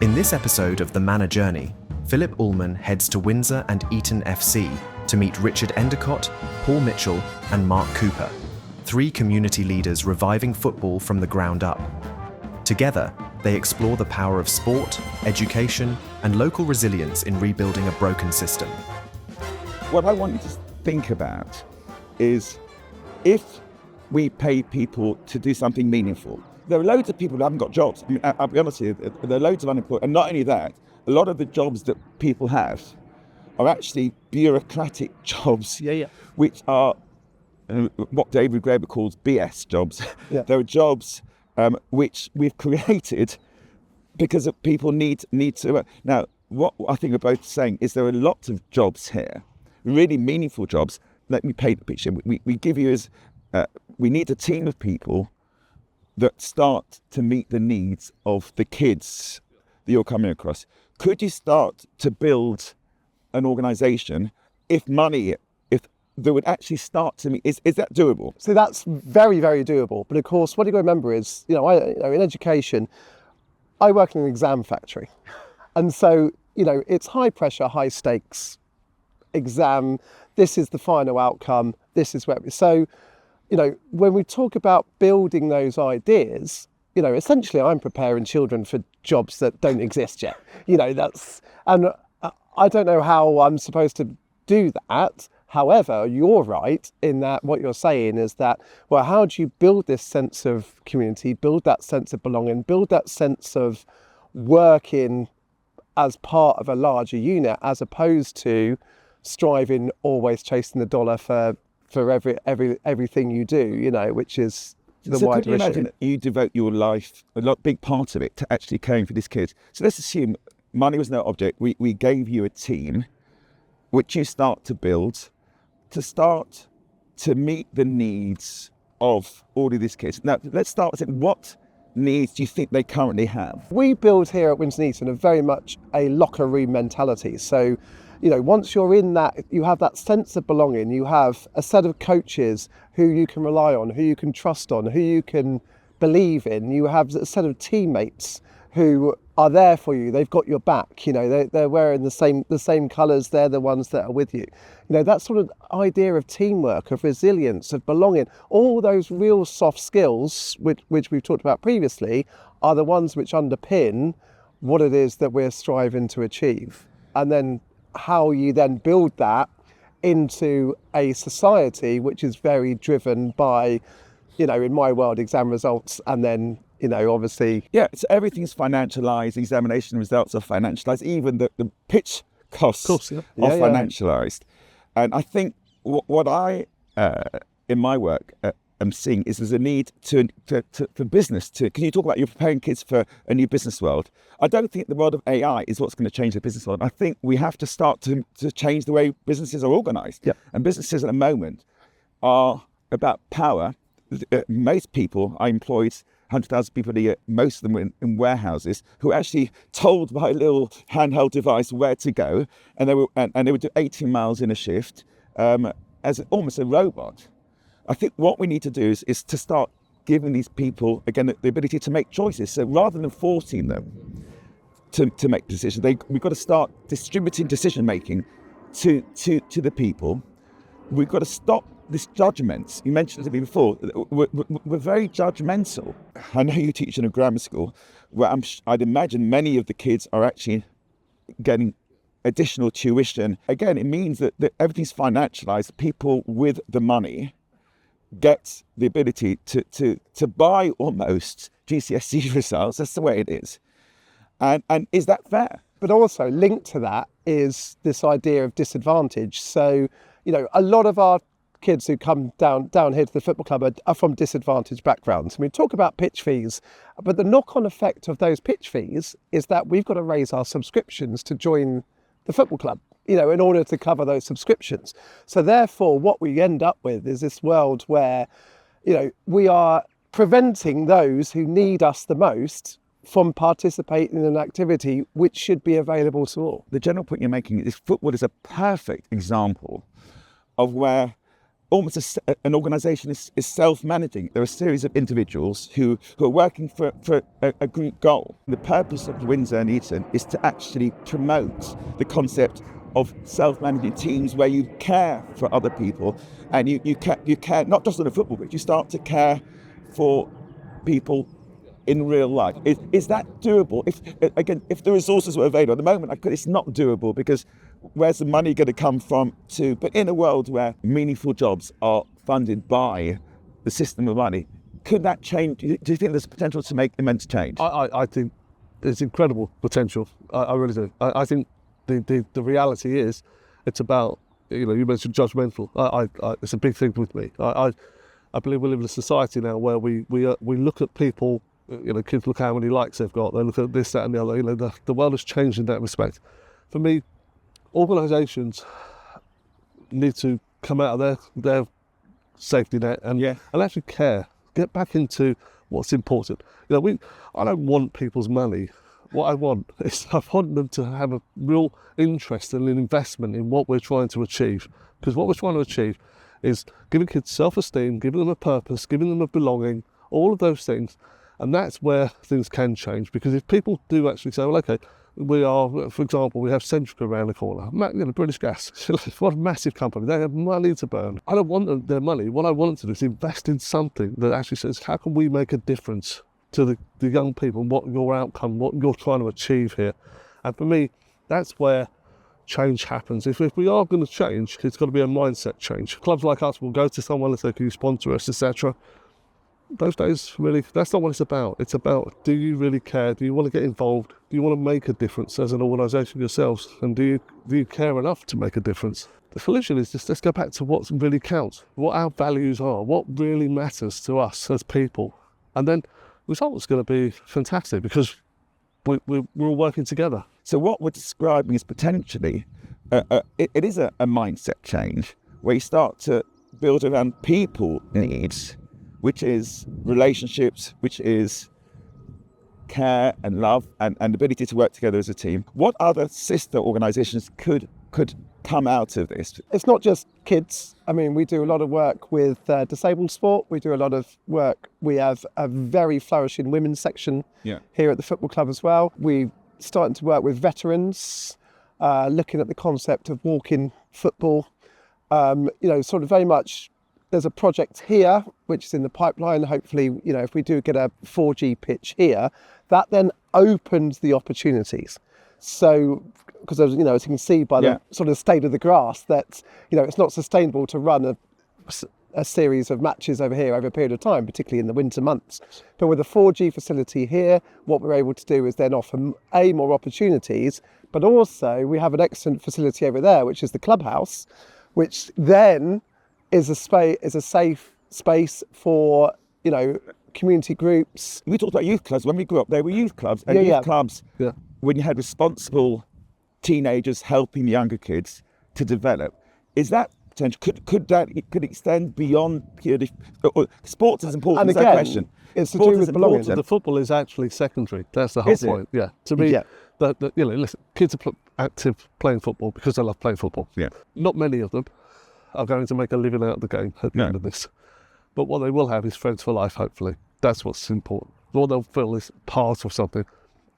In this episode of the Manna Journey, Phillip Ullmann heads to Windsor and Eton FC to meet Richard Endacott, Paul Mitchell and Mark Cooper, three community leaders reviving football from the ground up. Together, they explore the power of sport, education and local resilience in rebuilding a broken system. What I want you to think about is if we pay people to do something meaningful. There are loads of people who haven't got jobs. I mean, I'll be honest with you, there are loads of unemployed. And not only that, a lot of the jobs that people have are actually bureaucratic jobs, which are what David Graeber calls BS jobs. Yeah. There are jobs which we've created because of people need to. Now, what I think we're both saying is there are lots of jobs here, really meaningful jobs. Let me paint the picture. We give you as we need a team of people that start to meet the needs of the kids that you're coming across. Could you start to build an organisation if they would actually start to meet, is that doable? So that's very, very doable. But of course, what you've got to remember is, in education, I work in an exam factory. And so, it's high pressure, high stakes exam. This is the final outcome. This is where, so, when we talk about building those ideas, essentially I'm preparing children for jobs that don't exist yet. And I don't know how I'm supposed to do that. However, you're right in that what you're saying is that, well, how do you build this sense of community, build that sense of belonging, build that sense of working as part of a larger unit, as opposed to striving, always chasing the dollar for everything you do, which is the wider issue. So can you imagine that you devote your life, big part of it, to actually caring for these kids? So let's assume money was no object. We gave you a team which you start to build to start to meet the needs of all of these kids. Now, let's start with what needs do you think they currently have? We build here at Windsor and Eton a very much a locker room mentality. So, once you're in that, you have that sense of belonging, you have a set of coaches who you can rely on, who you can trust on, who you can believe in. You have a set of teammates who are there for you. They've got your back. They're wearing the same colours. They're the ones that are with you. That sort of idea of teamwork, of resilience, of belonging, all those real soft skills, which we've talked about previously, are the ones which underpin what it is that we're striving to achieve. And then how you then build that into a society which is very driven by, in my world, exam results, and then obviously. Yeah, so everything's financialised, examination results are financialised, even the pitch costs are financialised. And I think what I, in my work, am seeing is there's a need for business to, because you talk about you're preparing kids for a new business world. I don't think the world of AI is what's going to change the business world. I think we have to start to change the way businesses are organised. Yep. And businesses at the moment are about power. Most people are employed 100,000 people a year, most of them in warehouses, who are actually told by a little handheld device where to go, and they would do 18 miles in a shift as almost a robot. I think what we need to do is to start giving these people, again, the ability to make choices. So rather than forcing them to make decisions, we've got to start distributing decision-making to the people. We've got to stop this judgment. You mentioned to me before, we're very judgmental. I know you teach in a grammar school where I'd imagine many of the kids are actually getting additional tuition. Again, it means that everything's financialised. People with the money get the ability to buy almost GCSE results. That's the way it is. And is that fair? But also linked to that is this idea of disadvantage. So, a lot of our kids who come down here to the football club are from disadvantaged backgrounds. We talk about pitch fees, but the knock-on effect of those pitch fees is that we've got to raise our subscriptions to join the football club, in order to cover those subscriptions. So therefore, what we end up with is this world where, we are preventing those who need us the most from participating in an activity which should be available to all. The general point you're making is football is a perfect example of where almost an organisation is self-managing. There are a series of individuals who are working for a group goal. The purpose of Windsor and Eton is to actually promote the concept of self-managing teams where you care for other people, and you care not just on the football pitch, you start to care for people in real life. Is that doable? If the resources were available at the moment, it's not doable, because where's the money going to come from? But in a world where meaningful jobs are funded by the system of money, could that change? Do you think there's potential to make immense change? I think there's incredible potential. I really do. I think the reality is, it's about, you mentioned judgmental. It's a big thing with me. I believe we live in a society now where we look at people. Kids look how many likes they've got. They look at this, that, and the other. The world has changed in that respect. For me, organisations need to come out of their safety net and actually care. Get back into what's important. I don't want people's money. What I want is I want them to have a real interest and an investment in what we're trying to achieve. Because what we're trying to achieve is giving kids self-esteem, giving them a purpose, giving them a belonging, all of those things. And that's where things can change, because if people do actually say, well, okay, for example, we have Centrica around the corner, British Gas, what a massive company, they have money to burn. I don't want their money. What I want them to do is invest in something that actually says, how can we make a difference to the young people, what your outcome, what you're trying to achieve here? And for me, that's where change happens. If we are going to change, it's got to be a mindset change. Clubs like us will go to someone and say, can you sponsor us, etc. Those days, really, that's not what it's about. It's about, do you really care? Do you want to get involved? Do you want to make a difference as an organisation yourselves? And do you care enough to make a difference? The solution is just, let's go back to what really counts, what our values are, what really matters to us as people. And then the result's going to be fantastic, because we're all working together. So what we're describing is potentially, it is a mindset change, where you start to build around people needs, which is relationships, which is care and love and ability to work together as a team. What other sister organisations could come out of this? It's not just kids. I mean, we do a lot of work with disabled sport. We do a lot of work. We have a very flourishing women's section here at the football club as well. We're starting to work with veterans, looking at the concept of walking football. Sort of very much. There's a project here, which is in the pipeline. Hopefully, if we do get a 4G pitch here, that then opens the opportunities. So, because as you can see by the sort of state of the grass, that, it's not sustainable to run a series of matches over here over a period of time, particularly in the winter months. But with a 4G facility here, what we're able to do is then offer more opportunities, but also we have an excellent facility over there, which is the clubhouse, which then is a safe space for, community groups. We talked about youth clubs. When we grew up, there were youth clubs. And youth clubs, when you had responsible teenagers helping younger kids to develop, is that potential? Could extend beyond purely... Sports is important, and there's again, no question. It's to do with belonging. The football is actually secondary. That's the whole point. Yeah. To me, listen, kids are active playing football because they love playing football. Yeah. Not many of them are going to make a living out of the game at the end of this. But what they will have is friends for life, hopefully. That's what's important. What they'll feel is part of something.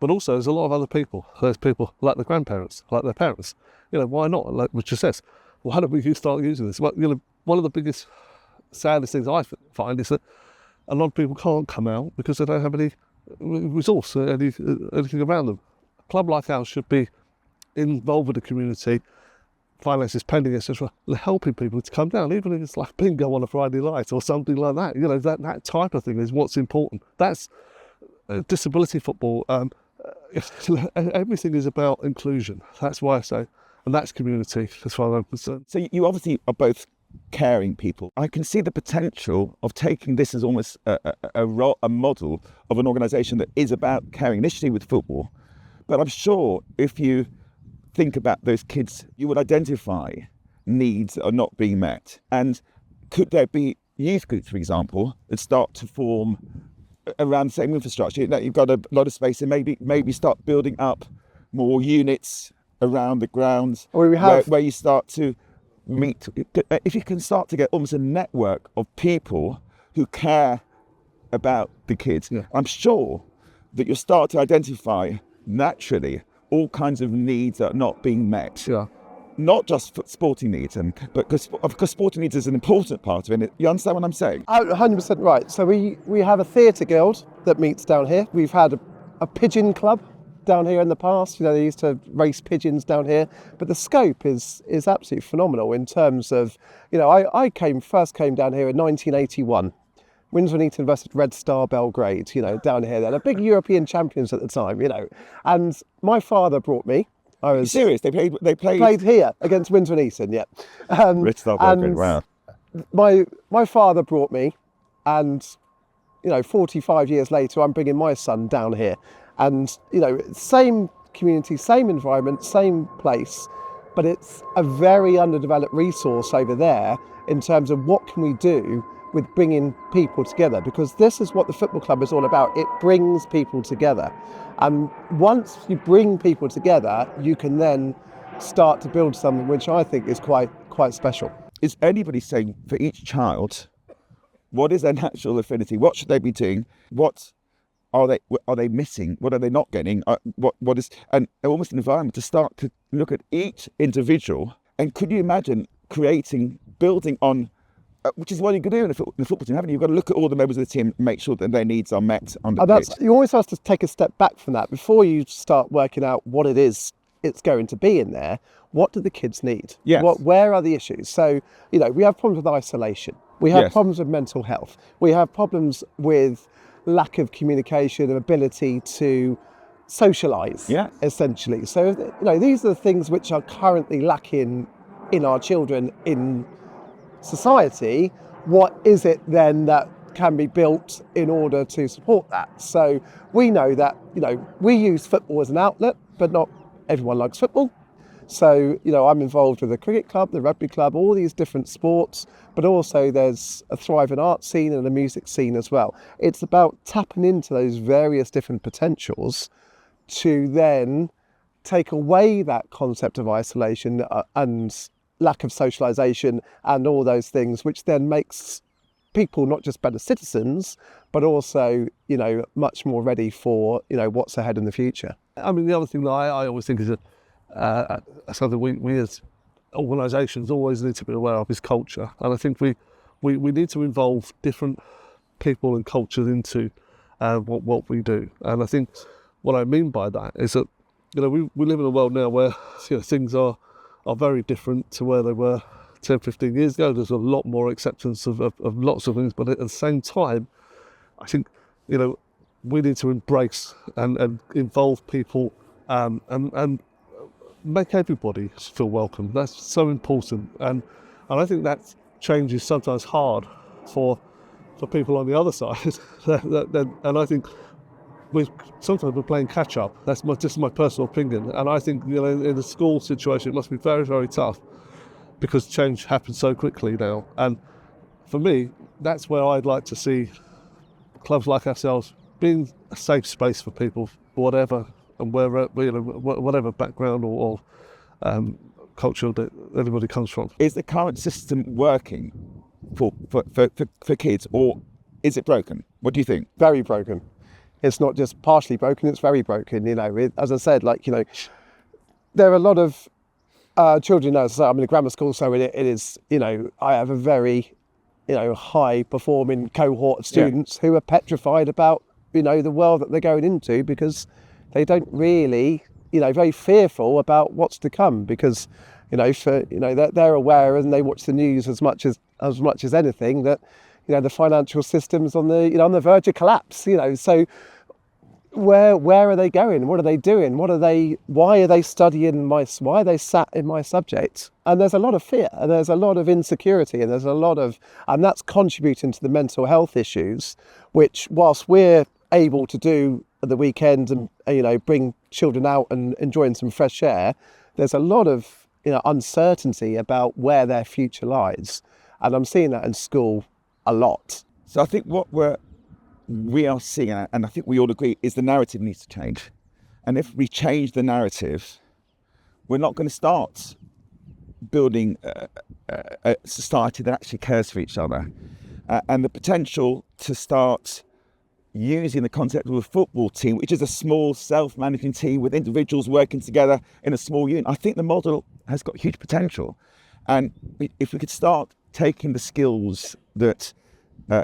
But also, there's a lot of other people. There's people like the grandparents, like their parents. Why not? Like Richard says, why don't we start using this? Well, one of the biggest, saddest things I find is that a lot of people can't come out because they don't have any resource, anything around them. A club like ours should be involved with the community, finances pending, etc., helping people to come down, even if it's like bingo on a Friday night or something like that. That type of thing is what's important. That's disability football. Everything is about inclusion. That's why I say, and that's community as far as I'm concerned. So you obviously are both caring people. I can see the potential of taking this as almost a model of an organisation that is about caring, initially with football. But I'm sure if you think about those kids, you would identify needs that are not being met. And could there be youth groups, for example, that start to form around the same infrastructure? You've got a lot of space, and maybe start building up more units around the grounds where you start to meet, if you can start to get almost a network of people who care about the kids, I'm sure that you'll start to identify naturally all kinds of needs that are not being met. Not just for sporting needs, but because sporting needs is an important part of it. You understand what I'm saying? 100% right. So we have a theatre guild that meets down here. We've had a pigeon club down here in the past. They used to race pigeons down here. But the scope is absolutely phenomenal in terms of, I first came down here in 1981. Windsor and Eton versus Red Star Belgrade, down here. They're the big European champions at the time, And my father brought me. I was serious. They played here against Windsor and Eton, yeah. Red Star Belgrade, wow. My father brought me, and 45 years later, I'm bringing my son down here, and same community, same environment, same place, but it's a very underdeveloped resource over there in terms of what can we do with bringing people together, because this is what the football club is all about. It brings people together, and once you bring people together, you can then start to build something which I think is quite special. Is anybody saying for each child, what is their natural affinity? What should they be doing? What are they missing? What are they not getting? What is, and almost an environment to start to look at each individual. And could you imagine building on, which is what you can do in the football team, haven't you? You've got to look at all the members of the team, make sure that their needs are met on the pitch. You always have to take a step back from that before you start working out what it is it's going to be in there. What do the kids need? Yes. Where are the issues? So, we have problems with isolation. We have problems with mental health. We have problems with lack of communication and ability to socialise, essentially. So, these are the things which are currently lacking in our children in society. What is it then that can be built in order to support that? So we know that, we use football as an outlet, but not everyone likes football. So, I'm involved with the cricket club, the rugby club, all these different sports, but also there's a thriving art scene and a music scene as well. It's about tapping into those various different potentials to then take away that concept of isolation and lack of socialisation and all those things, which then makes people not just better citizens, but also, much more ready for, what's ahead in the future. I mean, the other thing that I always think is something we as organisations always need to be aware of is culture. And I think we need to involve different people and cultures into what we do. And I think what I mean by that is that, we live in a world now where things are very different to where they were 10, 15 years ago. There's a lot more acceptance of lots of things, but at the same time, I think, we need to embrace and involve people and make everybody feel welcome. That's so important. And I think that change is sometimes hard for people on the other side. And I think sometimes we're playing catch up. That's just my personal opinion. And I think, in a school situation, it must be very, very tough because change happens so quickly now. And for me, that's where I'd like to see clubs like ourselves being a safe space for people, whatever and wherever, whatever background or culture that anybody comes from. Is the current system working for kids, or is it broken? What do you think? Very broken. It's not just partially broken, it's very broken. As I said, there are a lot of children, I'm in a grammar school, so it is, I have a very, high performing cohort of students who are petrified about, the world that they're going into, because they don't really, very fearful about what's to come, because, they're aware and they watch the news as much as anything that, the financial system's on the verge of collapse, so where are they going? What are they doing? Why are they studying why are they sat in my subject? And there's a lot of fear, and there's a lot of insecurity, and and that's contributing to the mental health issues, which whilst we're able to do at the weekend and, bring children out and enjoying some fresh air, there's a lot of, uncertainty about where their future lies. And I'm seeing that in school a lot. So I think what we are seeing, and I think we all agree, is the narrative needs to change. And if we change the narrative, we're not going to start building a society that actually cares for each other, and the potential to start using the concept of a football team, which is a small self-managing team with individuals working together in a small unit. I think the model has got huge potential. And if we could start taking the skills that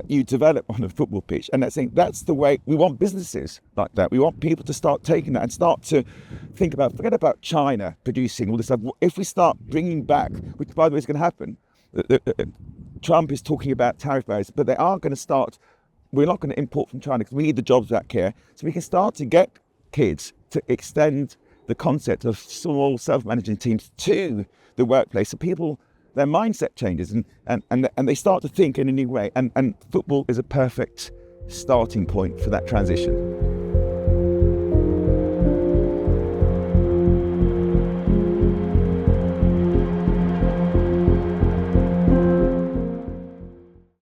you develop on a football pitch, and that's the way we want businesses like that. We want people to start taking that and start to think about, forget about China producing all this stuff. If we start bringing back, which by the way is going to happen, Trump is talking about tariff barriers, but they are going to start. We're not going to import from China because we need the jobs back here. So we can start to get kids to extend the concept of small self-managing teams to the workplace. So people, their mindset changes and they start to think in a new way. And football is a perfect starting point for that transition.